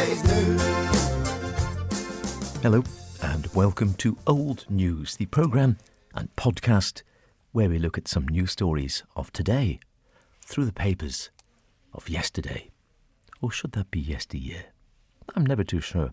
Saturday's News. Hello and welcome to Old News, the programme and podcast where we look at some news stories of today through the papers of yesterday. Or should that be yesteryear? I'm never too sure.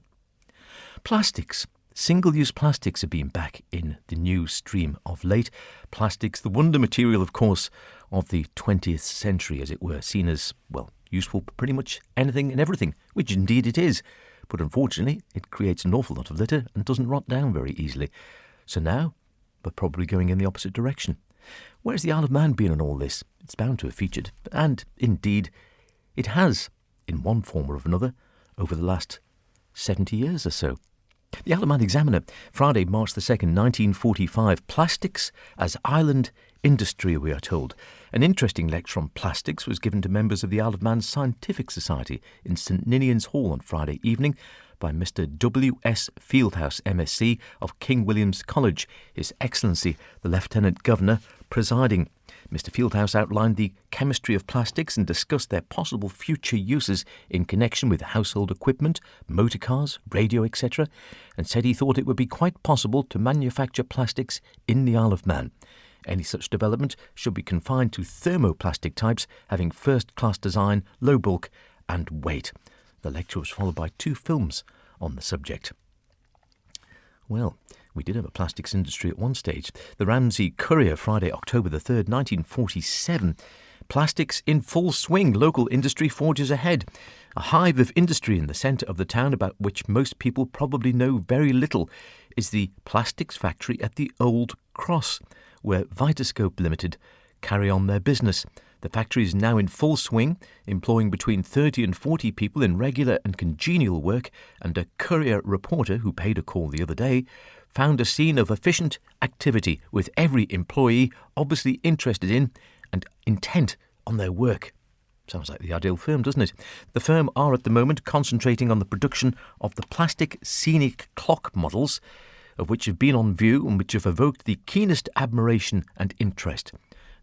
Plastics. Single-use plastics have been back in the news stream of late. Plastics, the wonder material, of course, of the 20th century, as it were, seen as, well, useful for pretty much anything and everything, which indeed it is. But unfortunately, it creates an awful lot of litter and doesn't rot down very easily. So now, we're probably going in the opposite direction. Where's the Isle of Man been in all this? It's bound to have featured. And indeed, it has, in one form or another, over the last 70 years or so. The Isle of Man Examiner, Friday, March the 2nd, 1945. Plastics as island industry, we are told. An interesting lecture on plastics was given to members of the Isle of Man Scientific Society in St Ninian's Hall on Friday evening by Mr W.S. Fieldhouse, MSc of King William's College, His Excellency the Lieutenant Governor presiding. Mr Fieldhouse outlined the chemistry of plastics and discussed their possible future uses in connection with household equipment, motor cars, radio, etc., and said he thought it would be quite possible to manufacture plastics in the Isle of Man. Any such development should be confined to thermoplastic types having first-class design, low bulk and weight. The lecture was followed by 2 films on the subject. Well, we did have a plastics industry at one stage. The Ramsey Courier, Friday, October the 3rd, 1947. Plastics in full swing. Local industry forges ahead. A hive of industry in the centre of the town about which most people probably know very little is the plastics factory at the Old Cross, where Vitascope Limited carry on their business. The factory is now in full swing, employing between 30 and 40 people in regular and congenial work, and a Courier reporter who paid a call the other day found a scene of efficient activity with every employee obviously interested in and intent on their work. Sounds like the ideal firm, doesn't it? The firm are at the moment concentrating on the production of the plastic scenic clock models, of which have been on view and which have evoked the keenest admiration and interest.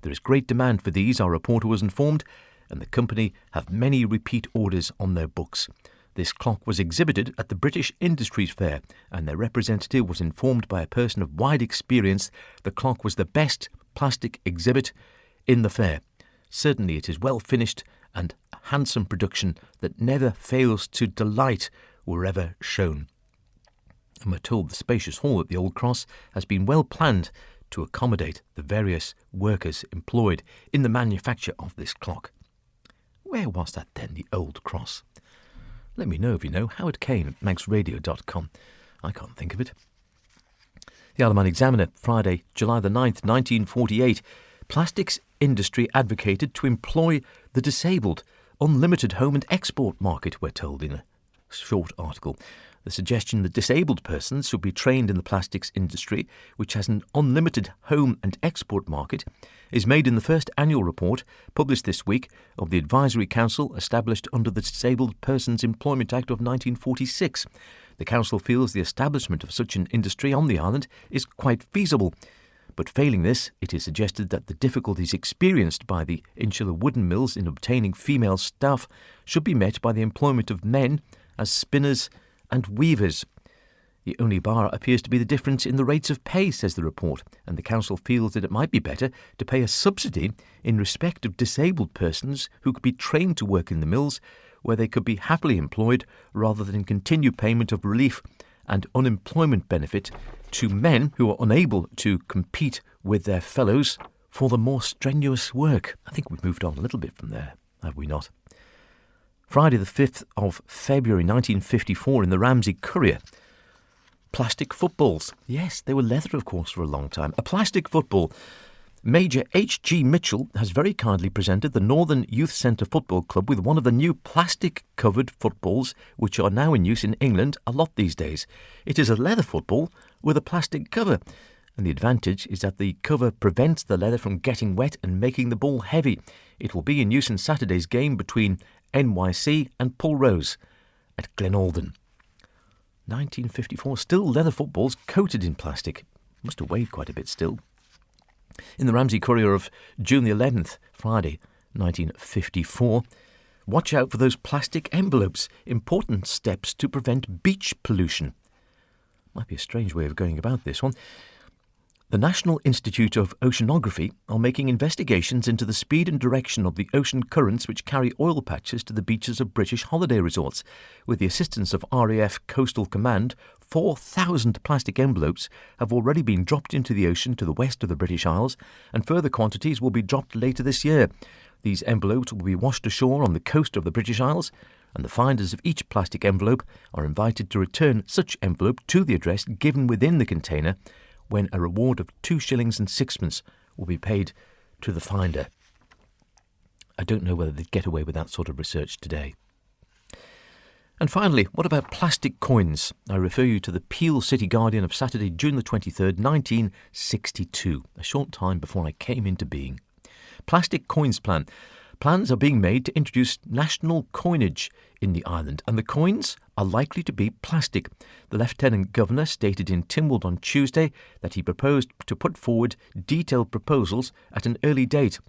There is great demand for these, our reporter was informed, and the company have many repeat orders on their books. This clock was exhibited at the British Industries Fair, and their representative was informed by a person of wide experience the clock was the best plastic exhibit in the fair. Certainly it is well finished and a handsome production that never fails to delight wherever shown. And we're told the spacious hall at the Old Cross has been well planned to accommodate the various workers employed in the manufacture of this clock. Where was that then, the Old Cross? Let me know if you know. Howard Kane at magsradio.com. I can't think of it. The Isle of Man Examiner, Friday, July the 9th, 1948. Plastics industry advocated to employ the disabled. Unlimited home and export market, we're told in a short article. The suggestion that disabled persons should be trained in the plastics industry, which has an unlimited home and export market, is made in the first annual report published this week of the Advisory Council established under the Disabled Persons Employment Act of 1946. The council feels the establishment of such an industry on the island is quite feasible. But failing this, it is suggested that the difficulties experienced by the insular wooden mills in obtaining female staff should be met by the employment of men as spinners and weavers. The only bar appears to be the difference in the rates of pay, says the report, and the council feels that it might be better to pay a subsidy in respect of disabled persons who could be trained to work in the mills, where they could be happily employed, rather than continue payment of relief and unemployment benefit to men who are unable to compete with their fellows for the more strenuous work. I think we've moved on a little bit from there, have we not? Friday the 5th of February 1954 in the Ramsey Courier. Plastic footballs. Yes, they were leather, of course, for a long time. A plastic football. Major H.G. Mitchell has very kindly presented the Northern Youth Centre Football Club with one of the new plastic-covered footballs which are now in use in England a lot these days. It is a leather football with a plastic cover, and the advantage is that the cover prevents the leather from getting wet and making the ball heavy. It will be in use in Saturday's game between NYC and Pulrose at Glenalden. 1954, still leather footballs coated in plastic. Must have weighed quite a bit still. In the Ramsey Courier of June the 11th, Friday, 1954, Watch out for those plastic envelopes. Important steps to prevent beach pollution. Might be a strange way of going about this one. The National Institute of Oceanography are making investigations into the speed and direction of the ocean currents which carry oil patches to the beaches of British holiday resorts. With the assistance of RAF Coastal Command, 4,000 plastic envelopes have already been dropped into the ocean to the west of the British Isles, and further quantities will be dropped later this year. These envelopes will be washed ashore on the coast of the British Isles, and the finders of each plastic envelope are invited to return such envelope to the address given within the container, when a reward of 2 shillings and sixpence will be paid to the finder. I don't know whether they'd get away with that sort of research today. And finally, what about plastic coins? I refer you to the Peel City Guardian of Saturday, June the 23rd, 1962, a short time before I came into being. Plastic coins plan. Plans are being made to introduce national coinage in the island, and the coins are likely to be plastic. The Lieutenant Governor stated in Tynwald on Tuesday that he proposed to put forward detailed proposals at an early date.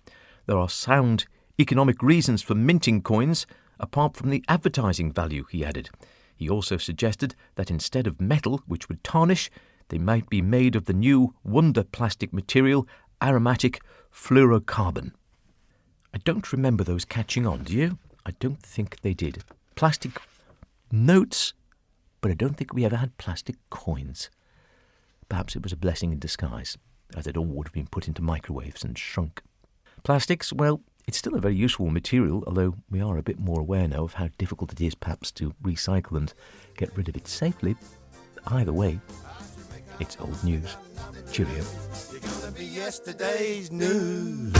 There are sound economic reasons for minting coins, apart from the advertising value, he added. He also suggested that instead of metal, which would tarnish, they might be made of the new wonder plastic material, aromatic fluorocarbon. I don't remember those catching on, do you? I don't think they did. Plastic notes, but I don't think we ever had plastic coins. Perhaps it was a blessing in disguise, as it all would have been put into microwaves and shrunk. Plastics, well, it's still a very useful material, although we are a bit more aware now of how difficult it is perhaps to recycle and get rid of it safely. Either way, it's old news. Cheerio. You're gonna be yesterday's news.